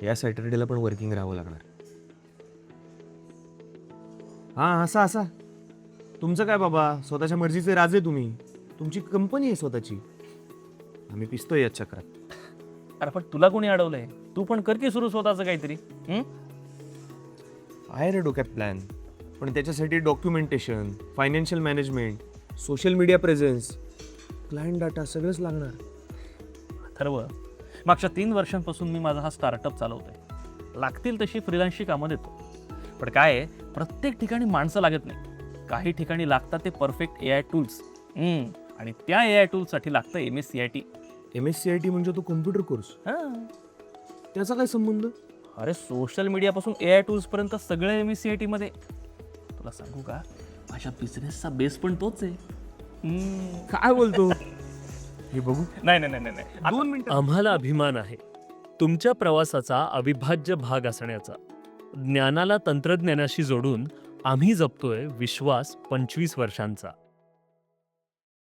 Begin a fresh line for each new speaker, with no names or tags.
या सॅटर्डेला पण वर्किंग राहावं लागणार. हां, असा तुमचं काय बाबा, स्वतःच्या मर्जीचे राजे तुम्ही. तुमची कंपनी आहे स्वतःची. आम्ही पिसतोय या चक्रात.
अरे पण तुला कोणी अडवलंय? तू पण कर की सुरू स्वतःचं काहीतरी.
आहे रे डोक्यात प्लॅन, पण त्याच्यासाठी documentation, financial management, social media presence, client data सगळंच लागणार.
ठरव. मागच्या 3 वर्षांपासून मी माझा हा स्टार्टअप चालवतोय. लागतील तशी फ्रीलान्सची कामं देतो. पण काय आहे, प्रत्येक ठिकाणी माणसं लागत नाही. काही ठिकाणी लागतात ते परफेक्ट AI टूल्स. आणि त्या AI टूल्ससाठी लागतं MSCIT.
MSCIT म्हणजे तो कॉम्प्युटर कोर्स. त्याचा काय संबंध?
अरे सोशल मीडियापासून AI टूल्सपर्यंत सगळं MSCIT मध्ये. तुला सांगू का, माझ्या बिझनेसचा बेस पण तोच आहे.
काय बोलतो? हे बघू.
नाही
2 मिनिटं.
आम्हाला अभिमान आहे तुमच्या प्रवासाचा अविभाज्य भाग असण्याचा. ज्ञानाला तंत्रज्ञानाशी जोडून आम्ही जपतोय विश्वास 25 वर्षांचा.